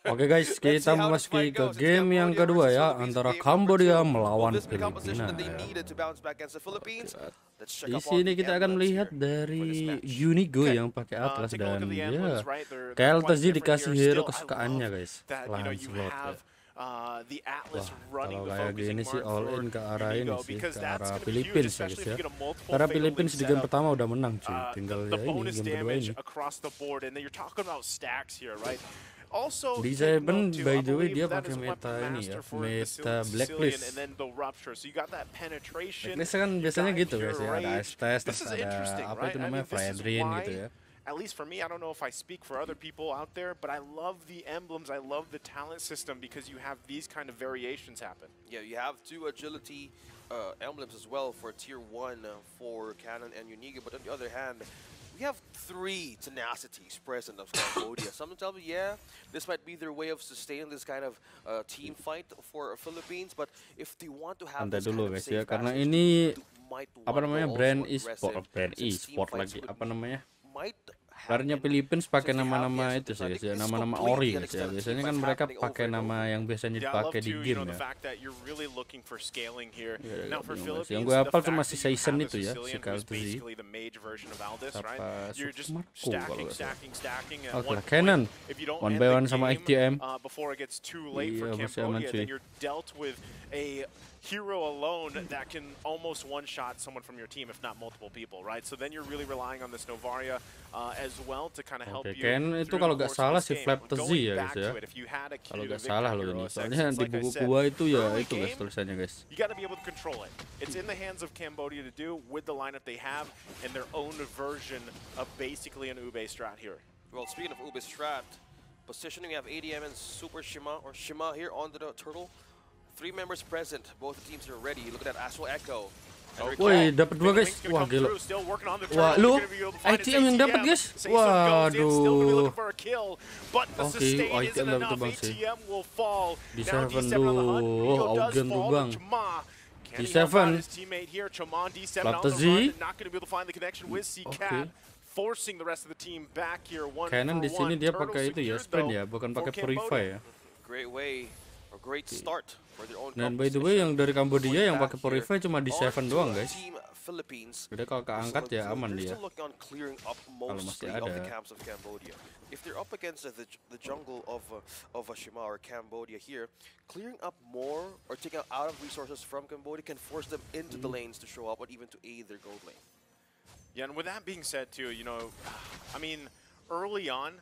Oke guys, kita memasuki ke game yang kedua ya, antara Cambodia melawan Filipina ya. Di sini kita akan melihat dari Unigo yang pakai atlas dan ya Kyletzy dikasih hero kesukaannya guys, Lancelot ya. Wah, kalau kayak gini sih all in ke arah ini sih, ke arah Philippines ya guys ya. Karena Philippines di game pertama udah menang cuy, tinggal ya ini game kedua ini. Di Seven by the way dia pakai meta ini ya, meta blacklist. Blacklist kan biasanya gitu guys ya, ada Estes, terus ada apa itu namanya Fredrin gitu ya. At least for me, I don't know if I speak for other people out there, but I love the emblems, I love the talent system because you have these kind of variations happen. Yeah, you have 2 agility emblems as well for tier 1 for Canon and Unigo, but on the other hand, we have 3 tenacities present of Cambodia. Some tell me, yeah, this might be their way of sustaining this kind of team fight for Philippines, but if they want to have this dulu kind of guys ya, safe karena passage, ini might apa want namanya to brand also e-sport, aggressive, brand since e-sport team lagi fights apa namanya? might Barunya Philippines pakai nama-nama itu sih guys ya, nama-nama ori guys ya. Biasanya kan mereka pakai nama yang biasanya dipakai di game ya. Yang gue hafal cuma si season itu ya, si Kyletzy. Apa Supermarco kalau nggak salah. Oke, Canon one by one sama ITM. Iya masih aman cuy. Hero alone that can almost one-shot someone from your team, if not multiple people, right? So then you're really relying on this Novaria as well to kind of help you. Ken itu kalau nggak salah si Kyletzy ya guys ya. Kalau nggak salah loh ini. Soalnya di buku gua itu ya itu guys tulisannya guys. You got to be able to control it. It's in the hands of Cambodia to do with the lineup they have and their own version of basically an Ube strat here. Well, speaking of Ube strat, positioning, we have ADM and Super Shima or Shima here on the turtle. 3 members present, both teams are ready. Look at that Astral Echo. Woi, dapat 2 guys. Wah, gila. Wah, lu ITM yang dapat guys. Waduh. Oke, ITM dapat tuh bang sih. Di Seven lu, Owgwen tuh bang. Di Seven, Kyletzy. Oke. Forcing the rest of the team back here. Canon di sini dia pakai itu ya, sprint ya, bukan pakai purify ya. Great way or great start. Dan by the way yang dari Cambodia yang pakai purify cuma di Seven doang guys. Jadi kalau keangkat ya aman dia. Kalau masih ada. If they're up against the jungle of Shima or Cambodia here, clearing up more or taking out of resources from Cambodia can force them into the lanes to show up or even to aid their gold lane. Yeah, and with that being said too, you know, I mean, early on,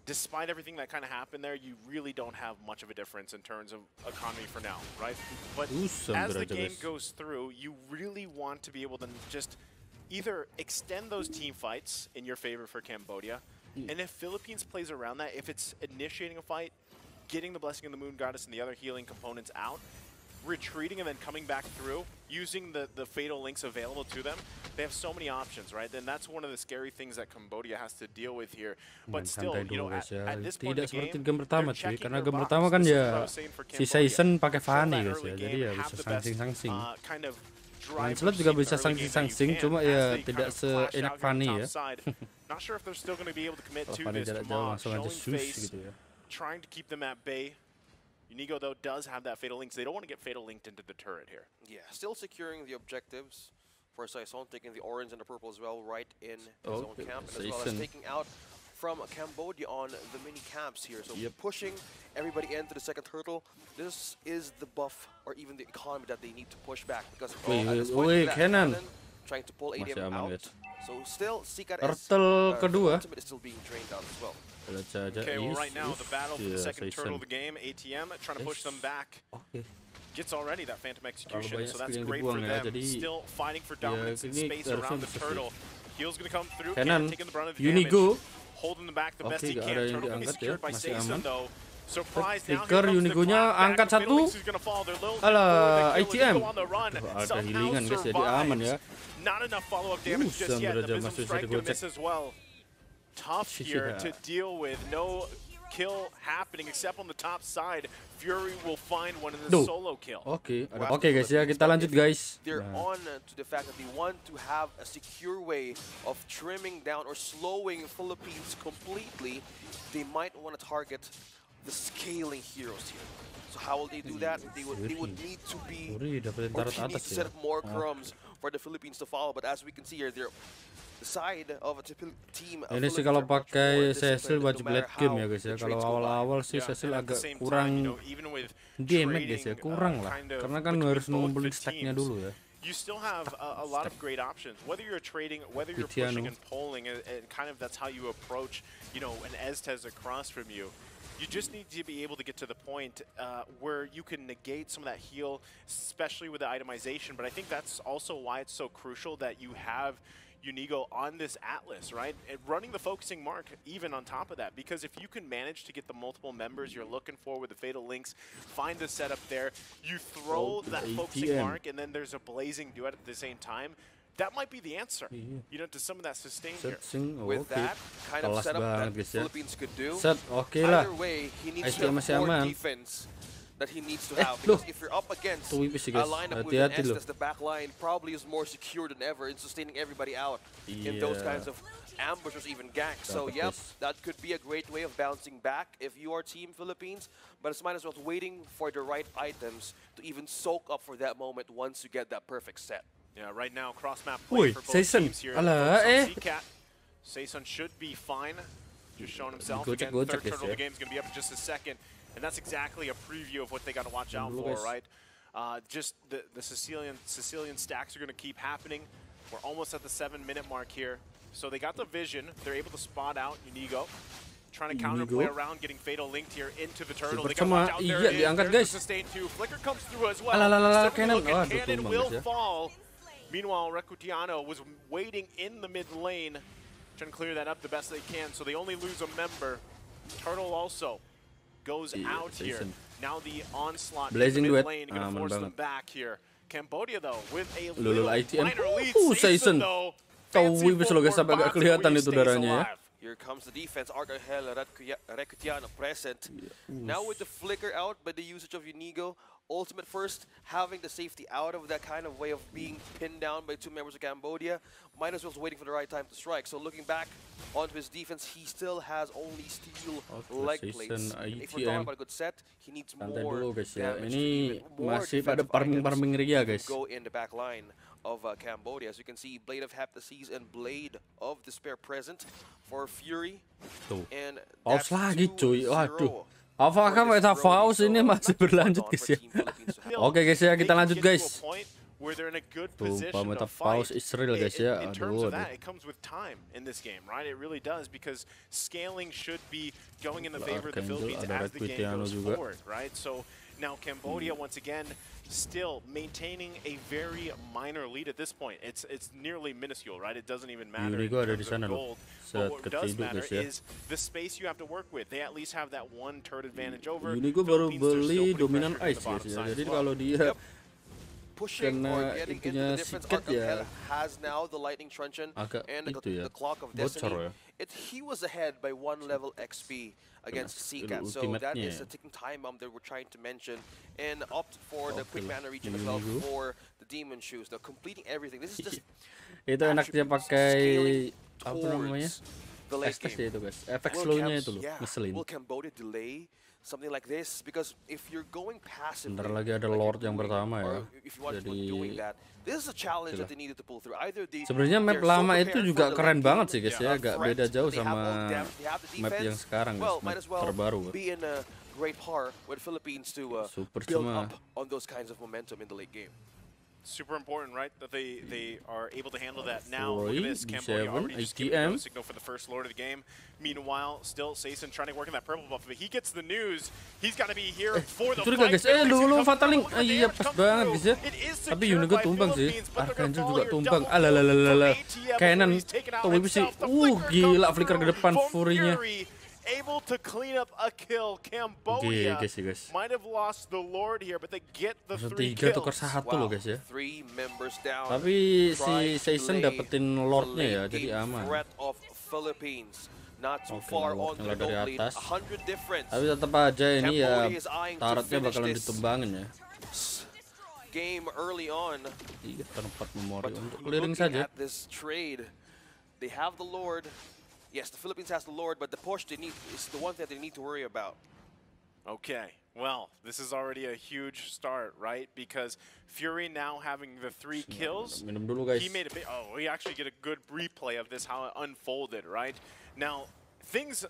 despite everything that kind of happened there, you really don't have much of a difference in terms of economy for now, right? But as the game goes through, you really want to be able to just either extend those team fights in your favor for Cambodia, and if Philippines plays around that, if it's initiating a fight, getting the Blessing of the Moon Goddess and the other healing components out, retreating and then coming back through, using the fatal links available to them, they have so many options, right? And that's one of the scary things that Cambodia has to deal with here. But still, you know, at this point in the game, game pertama cuy, karena game pertama kan ya si season pakai Fanny guys ya, jadi ya bisa sangsing-sangsing. Lancelot juga bisa sangsing-sangsing, cuma ya tidak seenak Fanny ya. Not sure if they're still going to be able to commit to Fanny this jarak jauh langsung aja sus gitu ya. Trying to keep them at bay. Unigo, though, does have that fatal links. They don't want to get fatal linked into the turret here. Yeah, still securing the objectives for Saison, taking the orange and the purple as well, right in his own camp, and as well as taking out from Cambodia on the mini camps here. So pushing everybody into the second turtle. This is the buff or even the economy that they need to push back because Canon trying to pull ADM out. So still Sikat turtle kedua ultimate is still being drained out as well. Okay, well right now the battle for the second turtle of the game, ATM trying to push them back. Gets already that Phantom Execution, so that's great for them. Still fighting for dominance in space around the turtle. Heal's gonna come through, taking the brunt of the damage. Holding them back the best he can. Turtle being secured by Saison though. Surprise now. Unigonya angkat satu. Alah, ITM. Ada healingan guys, jadi aman ya. Not enough follow-up damage just yet. The Wisdom Strike gonna miss as well. Tough here to deal with. No kill happening except on the top side. Fury will find one in the solo kill. Oke guys ya, kita lanjut guys. They're on to the fact that they want to have a secure way of trimming down or slowing Philippines completely. They might want to target the scaling heroes here. So how will they do that? They would need to be, or they need to set up more crumbs for the Philippines to follow. But as we can see here, they're the side of a team. Ini sih kalau pakai Cecil wajib late game ya guys ya. Kalau awal-awal sih Cecil agak kurang damage guys ya, kurang lah. Karena kan harus ngumpulin stacknya dulu ya. You still have a lot of great options. Whether you're trading, whether you're pushing and pulling, and kind of that's how you approach, an Eztez across from you. You just need to be able to get to the point where you can negate some of that heal, especially with the itemization. But I think that's also why it's so crucial that you have Unigo on this Atlas, right? And running the focusing mark even on top of that, because if you can manage to get the multiple members you're looking for with the fatal links, find the setup there, you throw that focusing mark, and then there's a blazing duet at the same time. That might be the answer, to some of that sustain here. With that kind of setup that Philippines could do, either way, he needs to have more defense that he needs to have. Because if you're up against a lineup with an Estes, the back line probably is more secure than ever in sustaining everybody out in those kinds of ambushes, even ganks. So yep, that could be a great way of bouncing back if you are Team Philippines, but it's might as well waiting for the right items to even soak up for that moment once you get that perfect set. Yeah, right now cross-map play for both teams here. Sayson should be fine. Just showing himself again. Third turtle of the game is going to be up in just a second. And that's exactly a preview of what they got to watch out for, right? Just the Sicilian stacks are going to keep happening. We're almost at the 7-minute mark here. So they got the vision. They're able to spot out Unigo. Trying to counterplay around, getting fatal linked here into the turtle. They got watch out there. There's the sustain too. Flicker comes through as well. Cannon will fall. Meanwhile, Recutiano was waiting in the mid lane, trying to clear that up the best they can. So they only lose a member. Turtle also goes out here. Now the onslaught in the mid lane going to force them back here. Cambodia though with a little minor lead. Sayson though, sampai agak kelihatan itu darahnya ya. Here comes the defense. Arcangel Recutiano present. Now with the flicker out by the usage of Unigo, ultimate first, having the safety out of that kind of way of being pinned down by two members of Cambodia, might as well waiting for the right time to strike. So looking back onto his defense, he still has only steel leg plates. If we're talking about a good set, he needs more damage. Ini masih pada farming ria guys. Go in the back line of Cambodia. As you can see, Blade of Heptaseas and Blade of Despair present for Fury. And that's lagi cuy, waduh. Apakah meta Faust ini masih berlanjut guys ya? Oke guys ya, kita lanjut guys. Tuh, meta Faust Israel guys ya. Aduh. It comes with time in this game, right? It really does, because scaling should be going in the favor of the Philippines as the game goes forward, right? So now Cambodia once again still maintaining a very minor lead at this point. It's nearly minuscule, right? It doesn't even matter in terms of gold. But what does matter is the space you have to work with. They at least have that one turret advantage over. Unigo baru beli dominan ice guys ya. Jadi kalau dia pushing or getting into the difference, Arcangel has now the lightning truncheon and the clock of destiny. He was ahead by 1 level XP against Seacat, so that is a ticking time bomb that we're trying to mention, and opt for the quick mana region as well for the demon shoes. They're completing everything. This is just itu enaknya pakai apa namanya? Estes itu guys. Efek slow-nya itu loh, ngeselin. Will Cambodia delay something like this? Because if you're going passive, bentar lagi ada Lord yang pertama ya. Jadi this is a challenge that they needed to pull through. Either sebenarnya map lama itu juga keren banget sih guys ya, agak beda jauh sama map yang sekarang guys, map terbaru. Be in a great par with Philippines to build up on those kinds of momentum in the late game. Super important, right? That they are able to handle that now. Look at this, Cambodia already just giving a signal for the first Lord of the game. Meanwhile, still Sayson trying to work in that purple buff, but he gets the news. He's got to be here for the fight. Guys, lu fataling. Iya pas banget guys ya. Tapi Unigo tumbang sih. Arcangel juga tumbang. Alalalala. Cannon tuh sih. Gila flicker ke depan Fury-nya. Able to clean up a kill. Cambodia might have lost the Lord here, but they get the 3 kills. Tukar satu loh guys ya. 3 members down. Tapi si Sayson dapetin Lordnya ya, jadi aman. not too Oke, far on lordnya the dari gold lead. atas. 100 difference. Tapi tetap aja ini ya Cambodia is eyeing to tarotnya finish bakalan this ditumbangin ya. game early on. Iya, tempat memori But untuk clearing looking saja. at this trade, they have the Lord. Yes, the Philippines has the Lord, but the push they need is the one that they need to worry about. Okay, well, this is already a huge start, right? Because Fury now having the 3 kills, Minum dulu guys. he made a big. Oh, we actually get a good replay of this, how it unfolded, right? Now, things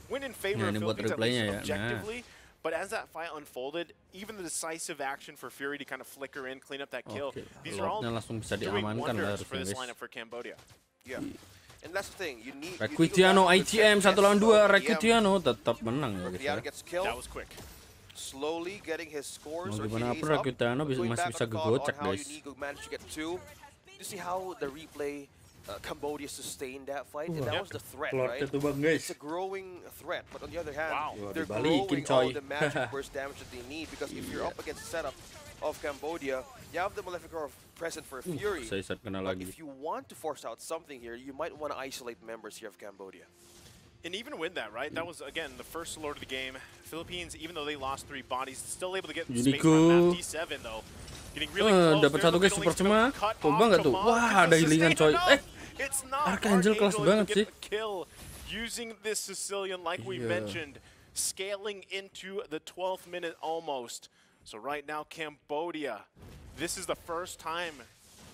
went in favor of ini buat Philippines at least replaynya ya. objectively. But as that fight unfolded, even the decisive action for Fury to kind of flicker in, clean up that kill, Oke, these are all lordnya langsung bisa doing diamankan lah wonders for harusnya this guys. lineup for Cambodia. Yeah. And that's the thing, you need Requitiano ITM 1 lawan 2, Requitiano tetap menang ya guys ya. gets killed. That was quick. Slowly getting his scores. Mau Or gimana KDs pun up. Requitiano Going masih back bisa on the call gegocek on how guys. Unigo managed to get 2. You see how the replay Cambodia sustained that fight, and that was the threat, right? It's a growing threat, but on the other hand, they're growing all the magic burst damage that they need, because if you're up against the setup of Cambodia, you have the Maleficor present for Fury, but if you want to force out something here, you might want to isolate members here of Cambodia. And even with that, right, that was, again, the first lord of the game. Philippines, even though they lost 3 bodies, still able to get space on map. D7, though, getting really close. Dapat satu guys, super cema. Tumbang nggak tuh? Wah, ada healingan coy. It's not Archangel kelas banget sih. Kill using this Sicilian, like we mentioned, scaling into the 12th minute almost. So right now, Cambodia, this is the first time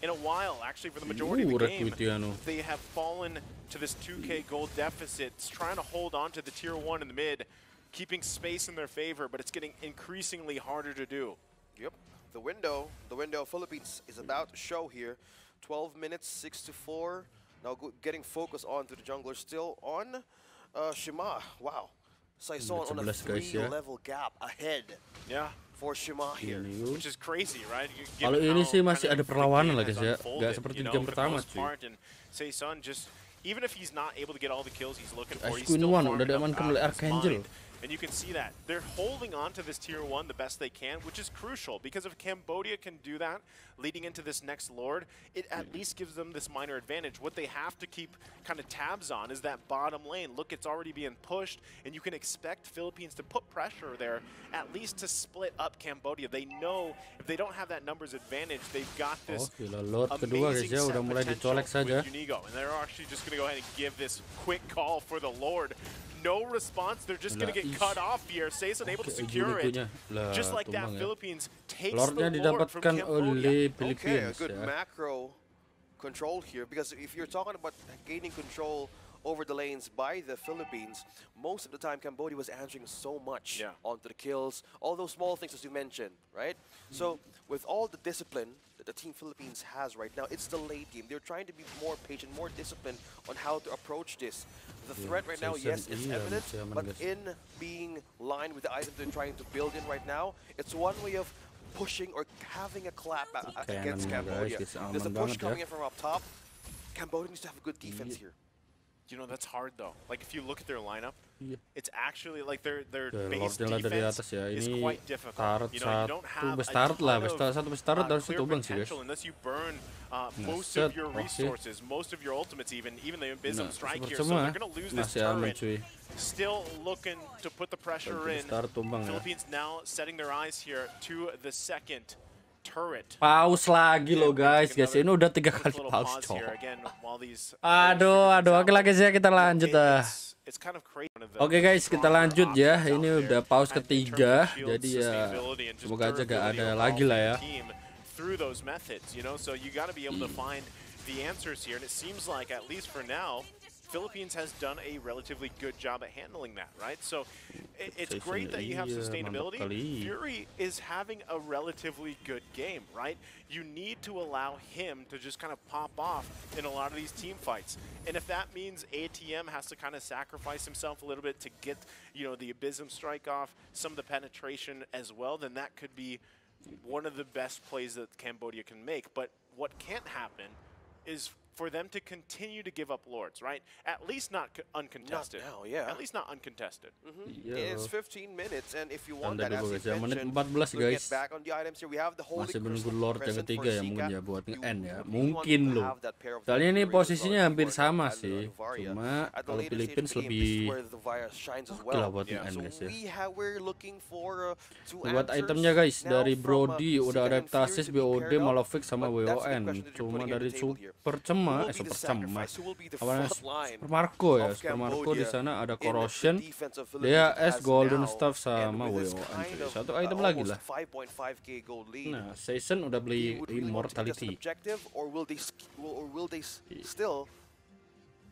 in a while, actually, for the majority of the game, they have fallen to this 2K gold deficit. It's trying to hold on to the tier 1 in the mid, keeping space in their favor, but it's getting increasingly harder to do. Yep, the window of Philippines is about to show here. 12 minutes, 6-4. Now getting focus on to the jungler, still on Shima. Wow, Saison on a 3-level gap ahead. Yeah. For Shima here, which is crazy, right? Kalau ini sih masih ada perlawanan lah guys ya, nggak seperti di game pertama cuy. Saison just, even if he's not able to get all the kills he's looking for, he's Queen still 1 udah diamankan oleh Archangel. And you can see that they're holding on to this tier 1 the best they can, which is crucial, because if Cambodia can do that leading into this next lord, it at least gives them this minor advantage. What they have to keep kind of tabs on is that bottom lane. Look, it's already being pushed, and you can expect Philippines to put pressure there, at least to split up Cambodia. They know if they don't have that numbers advantage, they've got this amazing set potential with Unigo, and they're actually just going to go ahead and give this quick call for the lord. No response, they're just going to get cut off here. Saison able to secure it. Just like that, Philippines takes the lord from Cambodia. Okay, a good macro control here, because if you're talking about gaining control over the lanes by the Philippines, most of the time Cambodia was answering so much onto the kills, all those small things as you mentioned, right? So with all the discipline that the Team Philippines has right now, it's the late game. They're trying to be more patient, more disciplined on how to approach this. The threat right now, yes, it's evident, but in being lined with the items they're trying to build in right now, it's one way of pushing or having a clap against Cambodia. There's a push coming in from up top. Cambodia needs to have a good defense here. You know, that's hard though. Like if you look at their lineup, it's actually like their base defense is quite difficult. You know, you don't have a ton of clear potential unless you burn most of your resources, most of your ultimates, even the Abysm strike here. So they're going to lose this turret. Still looking to put the pressure in. Philippines now setting their eyes here to the second turret. Pause lagi loh guys, ini udah 3 kali pause coy. Aduh, oke lah guys ya, kita lanjut Oke guys, kita lanjut ya. Ini udah pause ketiga, jadi ya semoga aja gak ada lagi lah ya. Through those methods, you know, so you got to be able to find the answers here, and it seems like at least for now, Philippines has done a relatively good job at handling that, right? So it's great that you have sustainability. Fury is having a relatively good game, right? You need to allow him to just kind of pop off in a lot of these team fights. And if that means ATM has to kind of sacrifice himself a little bit to get, you know, the Abysm strike off, some of the penetration as well, then that could be one of the best plays that Cambodia can make. But what can't happen is for them to continue to give up lords, right? At least not uncontested. Not now, yeah. At least not uncontested. It's 15 minutes, and if you want Tanda that, as dulu you guys ya, menit mentioned, 14 we'll guys. get back on the items here. We have the Holy Masih menunggu Crystal Lord yang present ketiga for ya mungkin Zika. ya buat You nge-end ya. really want Mungkin to loh. have that pair of Soalnya ini Victory posisinya Guardian hampir for sama Adler sih. and Varia. Cuma At the kalau later stage Philippines of the game, lebih this is where the Varia shines as oke lah well. buat Yeah. nge-end So guys ya. we're looking for two Buat answers itemnya guys, now dari from, Brody udah Zika ada and Fury Tasis, to be BOD, paired up. Malefic sama But that's the WON. question that you're Cuma putting in dari the table here. Super Who Cema, will be the Super Cema. sacrifice? Who will be the Awalnya front line Supermarco ya, of Supermarco di Cambodia sana ada in the Corrosion, defense of Philippines DAS, has Golden now, Staff and sama with this WON. kind of, Satu item lagi almost lah. 5.5k gold lead. Nah, Season udah They beli would really want to make this an Immortality. objective, or will they still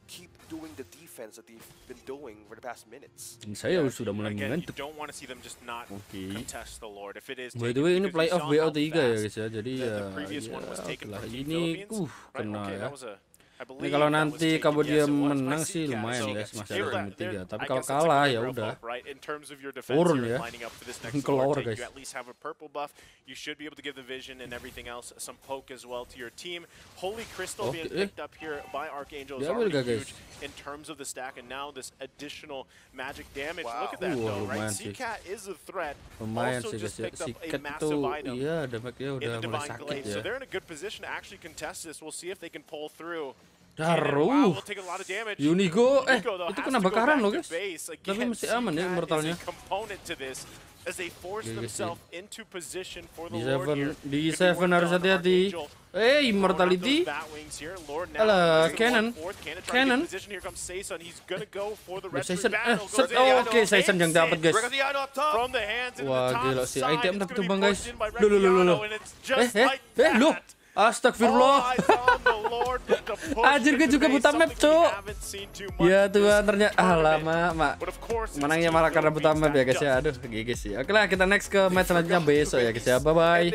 keep doing the defense that they've been doing for the past minutes? Dan saya sudah mulai Again, you mengantuk. don't want to see them just not contest the Lord. If it is By the taken, way, ini because playoff you saw how BO3 ya fast guys ya. Jadi the ya, previous one was ya taken lah from Team ini Philippines, right? kena Okay, ya. that was I Ini believe kalau that was nanti taken, Cambodia yes, it was by menang sih Zika. lumayan So, guys, masih they're ada game 3. I Tapi guess kalau it's a kalah good ya growth udah. up, right? In terms of your defense Turun here, ya. lining up for this next Keluar, Lord take, guys. you at least have a purple buff. You should be able to give the vision and everything else some poke as well to your team. Holy Crystal being picked up here by Archangel is already huge in terms of the stack, and now this additional magic damage. Wow. Look at that though, right? Lumayan sih. Seacat is a threat. Lumayan Also sih just guys ya. picked up a Sikat itu massive item iya damage-nya in udah the mulai Divine sakit Glaive. ya. So they're in a good position to actually contest this. We'll see if they can pull through. Daruh. Wow, we'll take a lot of damage. Unigo, though, itu has kena to go bakaran back loh to guys. base. Tapi Again, masih aman ya Seacat immortalnya. is a component to this as they force Iya, guys, themselves into position for the Di Lord here. di Could be 7 worked harus on. hati-hati. Archangel Immortality. throwing out those bat wings here. Lord now Alah, goes to the cannon. 1/4. Cannon trying to Cannon. get position. Here comes Season. He's gonna go for the red Season, battle. set, oke, Season yang dapat guys. From the hands into Wah, the top gila sih. side. Item It's tapi gonna be bang guys. pushed in by Loh. and it's just like Loh. that. Astagfirullah. All eyes on the Lord with the push Anjir, gue into juga base, buta map, something we Cuk. haven't seen too much Ya this Tuhan, ternyata tournament. lama, But of course, it's menangnya Team malah karena buta Philippines map ya that guys ya. does. Aduh, GG sih. Oke lah, kita next ke match selanjutnya besok ya guys ya. Bye bye.